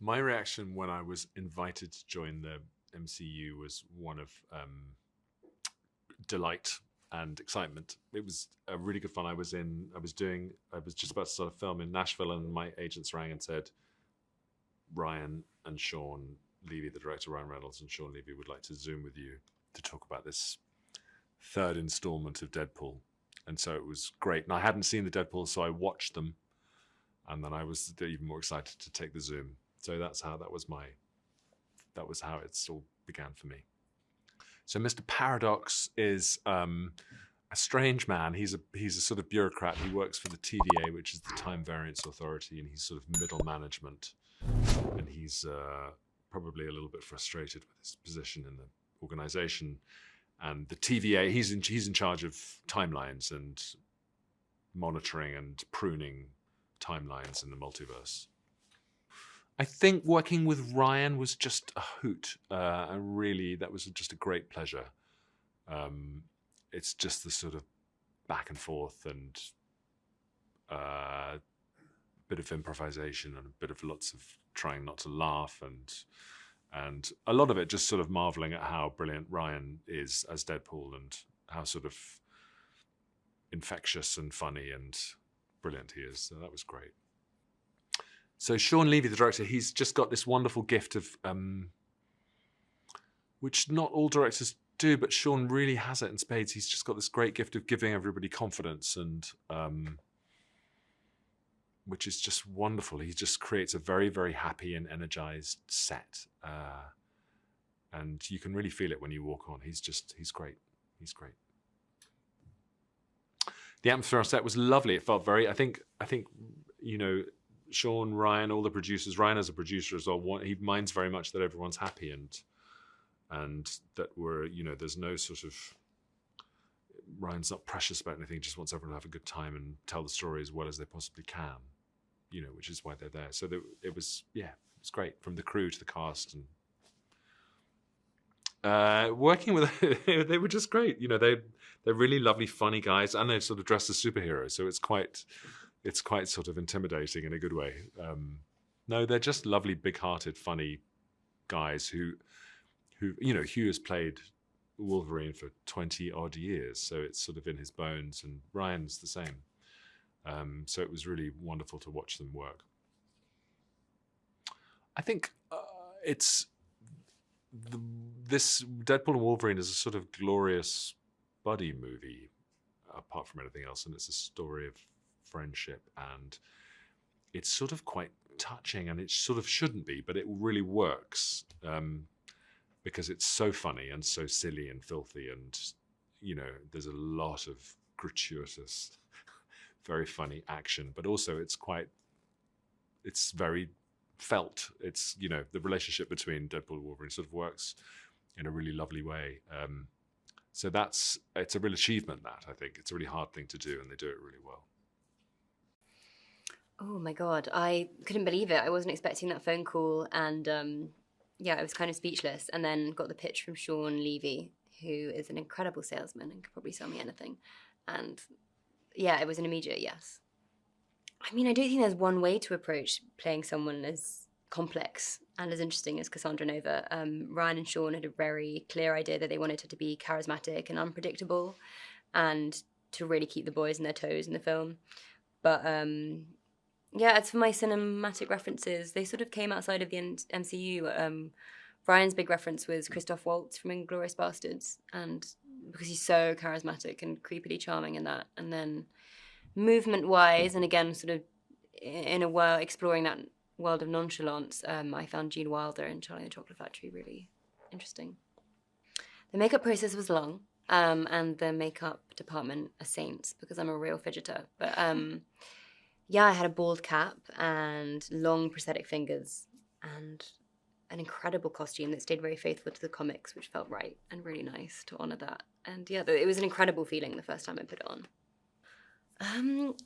My reaction when I was invited to join the MCU was one of delight and excitement. It was a really good fun. I was just about to start a film in Nashville, and my agents rang and said, Ryan and Shawn Levy, the director, Ryan Reynolds and Shawn Levy, would like to Zoom with you to talk about this third installment of Deadpool. And so it was great. And I hadn't seen the Deadpool, so I watched them. And then I was even more excited to take the Zoom. So that was how it all began for me. So Mr. Paradox is a strange man. He's a sort of bureaucrat. He works for the TVA, which is the Time Variance Authority, and he's sort of middle management. And he's probably a little bit frustrated with his position in the organization. And the TVA, he's in charge of timelines and monitoring and pruning timelines in the multiverse. I think working with Ryan was just a hoot. And really, that was just a great pleasure. It's just the sort of back and forth and a bit of improvisation and a bit of lots of trying not to laugh and a lot of it just sort of marveling at how brilliant Ryan is as Deadpool and how sort of infectious and funny and brilliant he is. So that was great. So Shawn Levy, the director, he's just got this wonderful gift of, which not all directors do, but Shawn really has it in spades. He's just got this great gift of giving everybody confidence and which is just wonderful. He just creates a very, very happy and energized set. And you can really feel it when you walk on. He's great. He's great. The atmosphere on set was lovely. It felt very, I think, Shawn, Ryan, all the producers, Ryan as a producer as well, he minds very much that everyone's happy and that there's no sort of, Ryan's not precious about anything, just wants everyone to have a good time and tell the story as well as they possibly can, which is why they're there. So it was great, from the crew to the cast. And working with, they were just great. They're really lovely, funny guys, and they're sort of dressed as superheroes. So it's quite sort of intimidating in a good way. No, they're just lovely, big-hearted, funny guys who Hugh has played Wolverine for 20 odd years, so it's sort of in his bones, and Ryan's the same. So it was really wonderful to watch them work. I think this Deadpool and Wolverine is a sort of glorious buddy movie, apart from anything else, and it's a story of friendship, and it's sort of quite touching, and it sort of shouldn't be, but it really works. Because it's so funny and so silly and filthy, and there's a lot of gratuitous, very funny action, but also it's very felt. It's the relationship between Deadpool and Wolverine sort of works in a really lovely way. So it's a real achievement. That I think it's a really hard thing to do, and they do it really well. Oh my God, I couldn't believe it. I wasn't expecting that phone call, and I was kind of speechless, and then got the pitch from Shawn Levy, who is an incredible salesman and could probably sell me anything. And it was an immediate yes. I mean, I don't think there's one way to approach playing someone as complex and as interesting as Cassandra Nova. Ryan and Shawn had a very clear idea that they wanted her to be charismatic and unpredictable, and to really keep the boys on their toes in the film. But as for my cinematic references, they sort of came outside of the MCU. Ryan's big reference was Christoph Waltz from *Inglourious Basterds*, and because he's so charismatic and creepily charming in that. And then movement-wise, and again, sort of in a world exploring that world of nonchalance, I found Gene Wilder in *Charlie and the Chocolate Factory* really interesting. The makeup process was long, and the makeup department are saints, because I'm a real fidgeter. But I had a bald cap and long prosthetic fingers and an incredible costume that stayed very faithful to the comics, which felt right and really nice to honour that. And it was an incredible feeling the first time I put it on.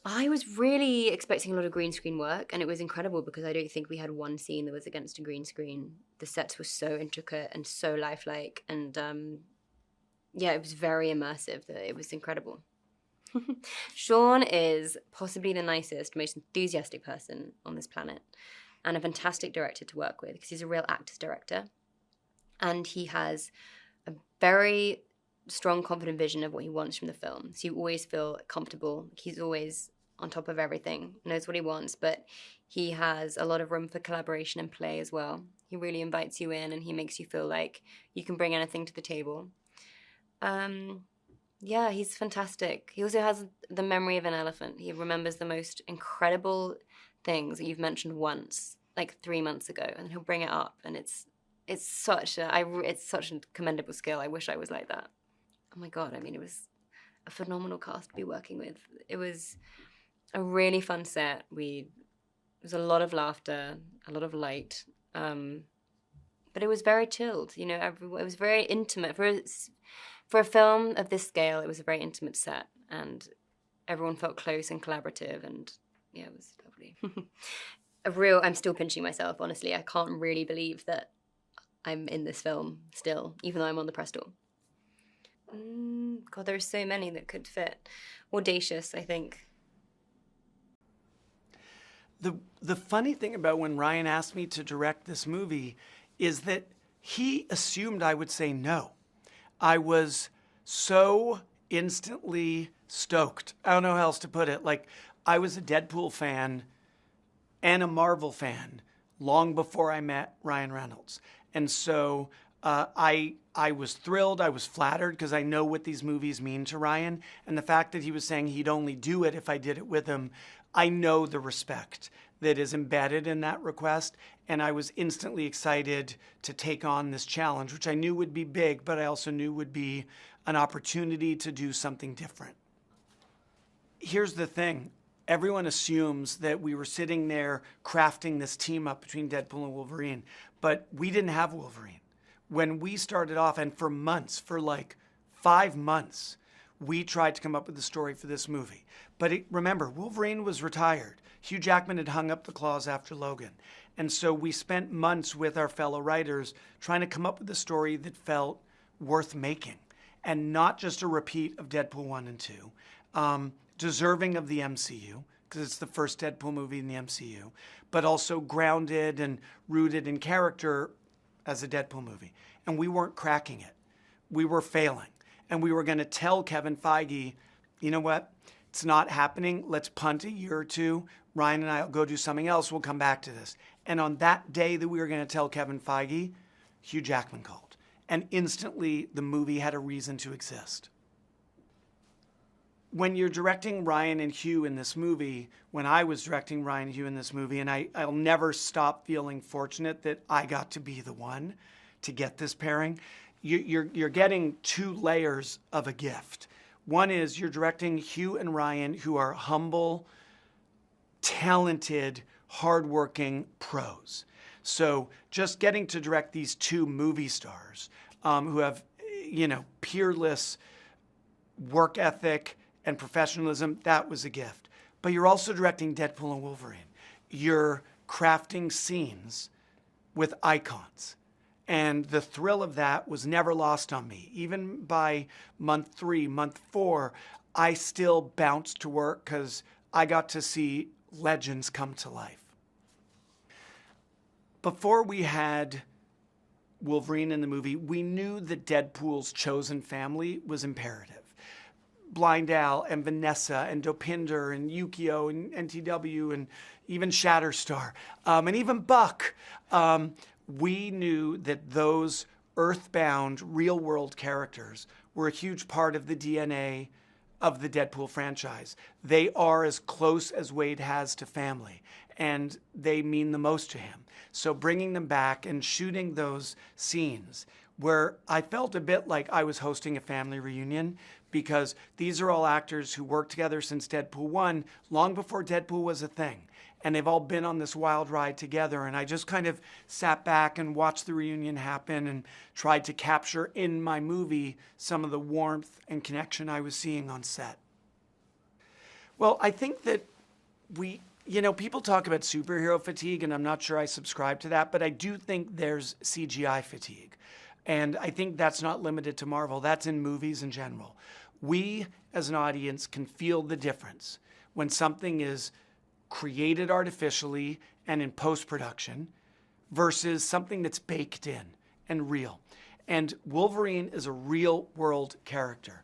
I was really expecting a lot of green screen work, and it was incredible because I don't think we had one scene that was against a green screen. The sets were so intricate and so lifelike, and it was very immersive. It was incredible. Shawn is possibly the nicest, most enthusiastic person on this planet. and a fantastic director to work with because he's a real actor's director. And he has a very strong, confident vision of what he wants from the film. So you always feel comfortable. He's always on top of everything, knows what he wants, but he has a lot of room for collaboration and play as well. He really invites you in and he makes you feel like you can bring anything to the table. Yeah, he's fantastic. He also has the memory of an elephant. He remembers the most incredible things that you've mentioned once, like 3 months ago, and he'll bring it up. And it's such a commendable skill. I wish I was like that. Oh my God, I mean, it was a phenomenal cast to be working with. It was a really fun set. There was a lot of laughter, a lot of light, but it was very chilled. You know, it was very intimate for a film of this scale. It was a very intimate set, and everyone felt close and collaborative, and yeah, it was lovely. I'm still pinching myself, honestly. I can't really believe that I'm in this film still, even though I'm on the press tour. God, there are so many that could fit. Audacious, I think. The funny thing about when Ryan asked me to direct this movie is that he assumed I would say no. I was so instantly stoked. I don't know how else to put it. Like, I was a Deadpool fan and a Marvel fan long before I met Ryan Reynolds. And so I was thrilled. I was flattered because I know what these movies mean to Ryan. And the fact that he was saying he'd only do it if I did it with him, I know the respect that is embedded in that request. And I was instantly excited to take on this challenge, which I knew would be big, but I also knew would be an opportunity to do something different. Here's the thing. Everyone assumes that we were sitting there crafting this team up between Deadpool and Wolverine, but we didn't have Wolverine. When we started off, and for months, for like 5 months, we tried to come up with a story for this movie. But remember, Wolverine was retired. Hugh Jackman had hung up the claws after Logan. And so we spent months with our fellow writers trying to come up with a story that felt worth making, and not just a repeat of Deadpool 1 and 2, deserving of the MCU, because it's the first Deadpool movie in the MCU, but also grounded and rooted in character as a Deadpool movie. And we weren't cracking it. We were failing. And we were going to tell Kevin Feige, you know what? It's not happening. Let's punt a year or two. Ryan and I will go do something else. We'll come back to this. And on that day that we were going to tell Kevin Feige, Hugh Jackman called. And instantly, the movie had a reason to exist. When you're directing Ryan and Hugh in this movie, when I was directing Ryan and Hugh in this movie, and I'll never stop feeling fortunate that I got to be the one to get this pairing, you're getting 2 layers of a gift. One is you're directing Hugh and Ryan, who are humble, talented, hardworking pros. So just getting to direct these 2 movie stars who have, peerless work ethic and professionalism, that was a gift. But you're also directing Deadpool and Wolverine. You're crafting scenes with icons. And the thrill of that was never lost on me. Even by month 3, month 4, I still bounced to work because I got to see legends come to life. Before we had Wolverine in the movie, we knew that Deadpool's chosen family was imperative. Blind Al and Vanessa and Dopinder and Yukio and NTW and even Shatterstar and even Buck. We knew that those earthbound, real-world characters were a huge part of the DNA of the Deadpool franchise. They are as close as Wade has to family, and they mean the most to him. So bringing them back and shooting those scenes where I felt a bit like I was hosting a family reunion, because these are all actors who worked together since Deadpool 1, long before Deadpool was a thing. And they've all been on this wild ride together. And I just kind of sat back and watched the reunion happen and tried to capture in my movie some of the warmth and connection I was seeing on set. Well, I think that people talk about superhero fatigue, and I'm not sure I subscribe to that, but I do think there's CGI fatigue. And I think that's not limited to Marvel. That's in movies in general. We, as an audience, can feel the difference when something is created artificially and in post-production versus something that's baked in and real. And Wolverine is a real-world character.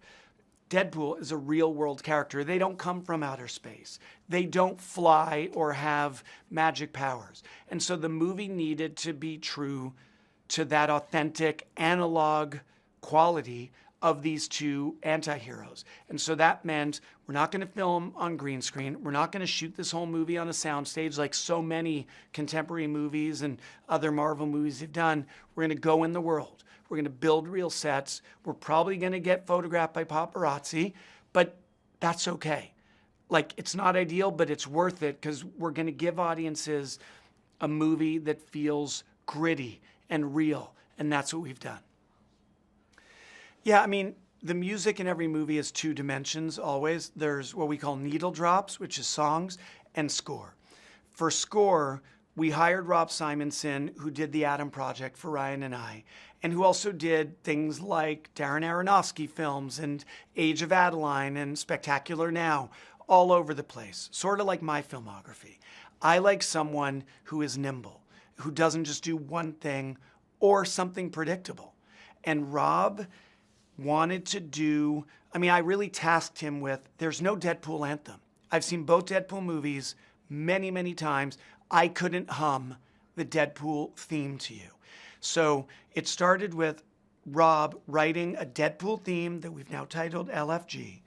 Deadpool is a real-world character. They don't come from outer space. They don't fly or have magic powers. And so the movie needed to be true to that authentic analog quality of these two anti-heroes. And so that meant we're not going to film on green screen. We're not going to shoot this whole movie on a soundstage like so many contemporary movies and other Marvel movies have done. We're going to go in the world. We're going to build real sets. We're probably going to get photographed by paparazzi, but that's okay. Like, it's not ideal, but it's worth it because we're going to give audiences a movie that feels gritty and real, and that's what we've done. Yeah, I mean, the music in every movie is two dimensions always. There's what we call needle drops, which is songs, and score. For score, we hired Rob Simonson, who did the Atom Project for Ryan and I, and who also did things like Darren Aronofsky films and Age of Adeline and Spectacular Now, all over the place, sort of like my filmography. I like someone who is nimble, who doesn't just do one thing or something predictable. And Rob wanted to do, I mean, I really tasked him with, there's no Deadpool anthem. I've seen both Deadpool movies many, many times. I couldn't hum the Deadpool theme to you. So it started with Rob writing a Deadpool theme that we've now titled LFG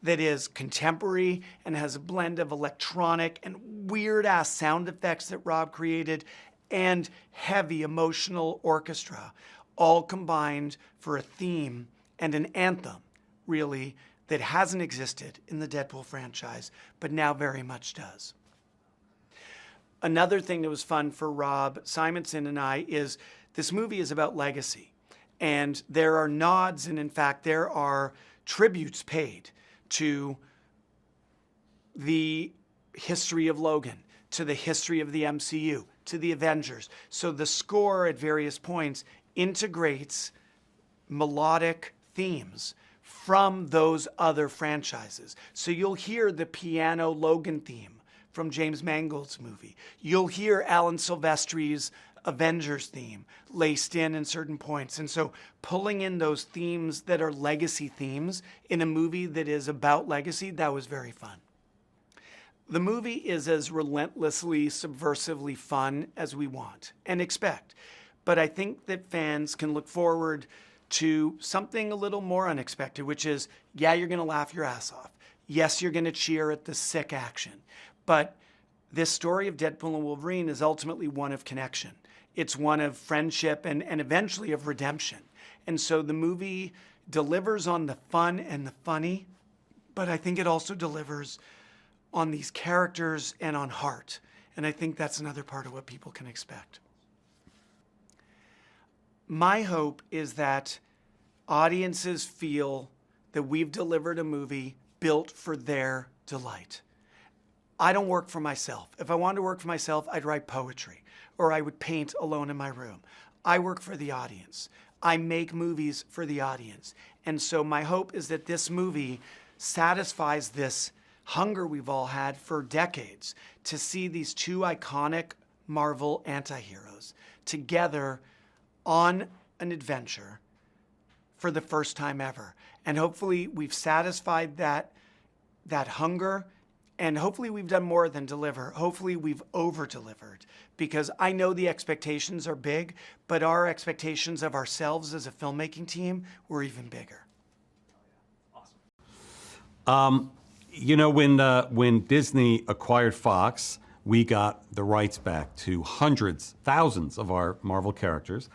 that is contemporary and has a blend of electronic and weird-ass sound effects that Rob created and heavy emotional orchestra, all combined for a theme and an anthem, really, that hasn't existed in the Deadpool franchise, but now very much does. Another thing that was fun for Rob Simonson and I is this movie is about legacy. And there are nods, and in fact, there are tributes paid to the history of Logan, to the history of the MCU, to the Avengers. So the score at various points integrates melodic themes from those other franchises. So you'll hear the piano Logan theme from James Mangold's movie. You'll hear Alan Silvestri's Avengers theme laced in certain points. And so pulling in those themes that are legacy themes in a movie that is about legacy, that was very fun. The movie is as relentlessly, subversively fun as we want and expect. But I think that fans can look forward to something a little more unexpected, which is, yeah, you're going to laugh your ass off. Yes, you're going to cheer at the sick action. But this story of Deadpool and Wolverine is ultimately one of connection. It's one of friendship and eventually of redemption. And so the movie delivers on the fun and the funny, but I think it also delivers on these characters and on heart. And I think that's another part of what people can expect. My hope is that audiences feel that we've delivered a movie built for their delight. I don't work for myself. If I wanted to work for myself, I'd write poetry or I would paint alone in my room. I work for the audience. I make movies for the audience. And so my hope is that this movie satisfies this hunger we've all had for decades to see these two iconic Marvel anti-heroes together on an adventure for the first time ever. And hopefully we've satisfied that hunger, and hopefully we've done more than deliver. Hopefully we've over-delivered, because I know the expectations are big, but our expectations of ourselves as a filmmaking team were even bigger. You know, when Disney acquired Fox, we got the rights back to hundreds, thousands of our Marvel characters.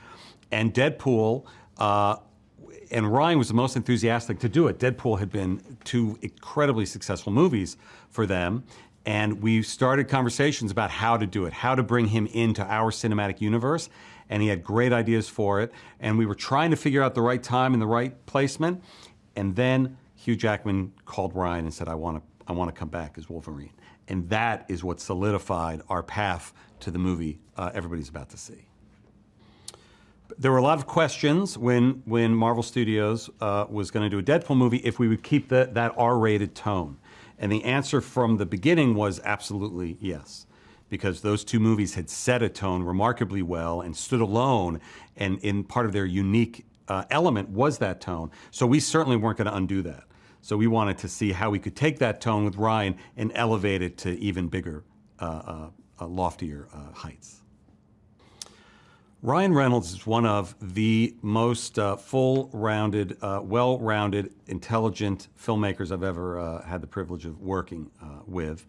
And Deadpool, and Ryan was the most enthusiastic to do it. Deadpool had been two incredibly successful movies for them. And we started conversations about how to do it, how to bring him into our cinematic universe. And he had great ideas for it. And we were trying to figure out the right time and the right placement. And then Hugh Jackman called Ryan and said, I want to come back as Wolverine. And that is what solidified our path to the movie everybody's about to see. There were a lot of questions when Marvel Studios was going to do a Deadpool movie if we would keep that R-rated tone. And the answer from the beginning was absolutely yes, because those two movies had set a tone remarkably well and stood alone, and in part of their unique element was that tone. So we certainly weren't going to undo that. So we wanted to see how we could take that tone with Ryan and elevate it to even bigger, loftier heights. Ryan Reynolds is one of the most full-rounded, well-rounded, intelligent filmmakers I've ever had the privilege of working with.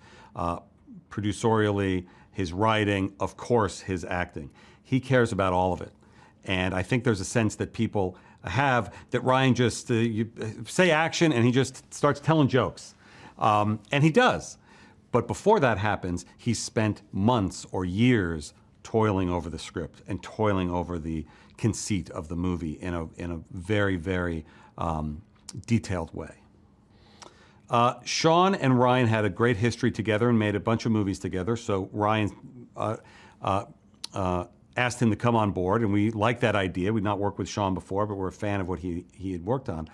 Producerially, his writing, of course, his acting. He cares about all of it. And I think there's a sense that people have that Ryan just, you say action and he just starts telling jokes. And he does. But before that happens, he spent months or years toiling over the script and toiling over the conceit of the movie in a very, very detailed way. Shawn and Ryan had a great history together and made a bunch of movies together. So Ryan asked him to come on board, and we liked that idea. We'd not worked with Shawn before, but we're a fan of what he had worked on.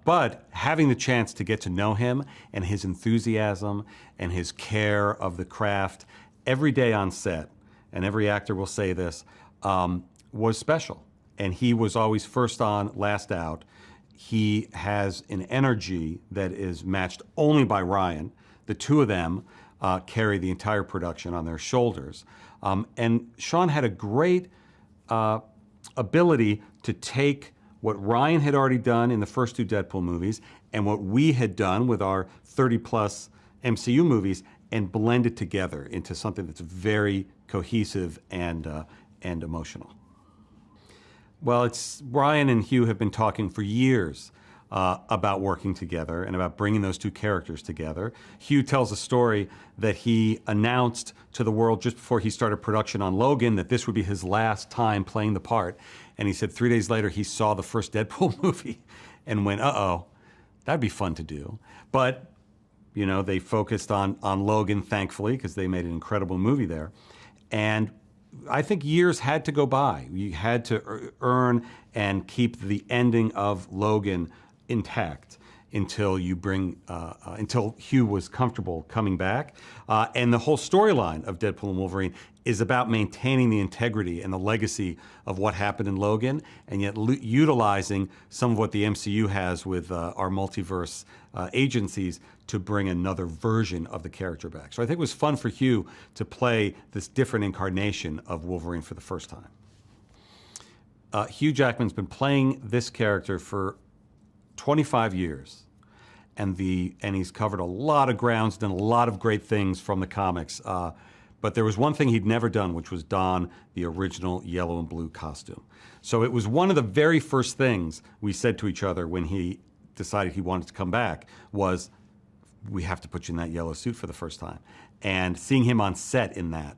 But having the chance to get to know him and his enthusiasm and his care of the craft every day on set, and every actor will say this, was special. And he was always first on, last out. He has an energy that is matched only by Ryan. The two of them carry the entire production on their shoulders. And Shawn had a great ability to take what Ryan had already done in the first two Deadpool movies and what we had done with our 30-plus MCU movies and blend it together into something that's very cohesive and emotional. Well, Ryan and Hugh have been talking for years about working together and about bringing those two characters together. Hugh tells a story that he announced to the world just before he started production on Logan that this would be his last time playing the part. And he said 3 days later he saw the first Deadpool movie and went, uh-oh, that'd be fun to do. But, you know, they focused on Logan, thankfully, because they made an incredible movie there. And I think years had to go by. You had to earn and keep the ending of Logan intact until until Hugh was comfortable coming back. And the whole storyline of Deadpool and Wolverine is about maintaining the integrity and the legacy of what happened in Logan, and yet utilizing some of what the MCU has with our multiverse agencies to bring another version of the character back. So I think it was fun for Hugh to play this different incarnation of Wolverine for the first time. Hugh Jackman's been playing this character for 25 years, and he's covered a lot of grounds, done a lot of great things from the comics. But there was one thing he'd never done, which was don the original yellow and blue costume. So it was one of the very first things we said to each other when he decided he wanted to come back was, we have to put you in that yellow suit for the first time. And seeing him on set in that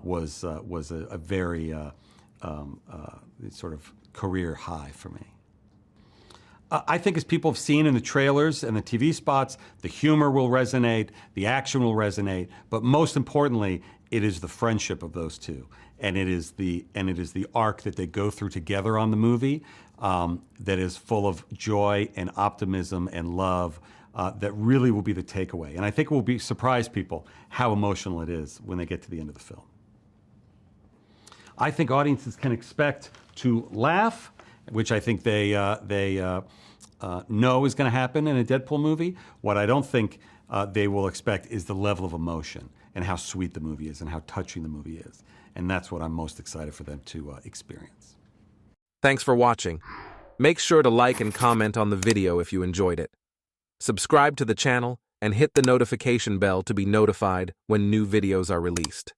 was a very sort of career high for me. I think as people have seen in the trailers and the TV spots, the humor will resonate, the action will resonate, but most importantly, it is the friendship of those two. And it is the arc that they go through together on the movie that is full of joy and optimism and love that really will be the takeaway. And I think it will surprise people how emotional it is when they get to the end of the film. I think audiences can expect to laugh, which I think they know is going to happen in a Deadpool movie. What I don't think they will expect is the level of emotion and how sweet the movie is and how touching the movie is. And that's what I'm most excited for them to experience. Thanks for watching. Make sure to like and comment on the video if you enjoyed it. Subscribe to the channel and hit the notification bell to be notified when new videos are released.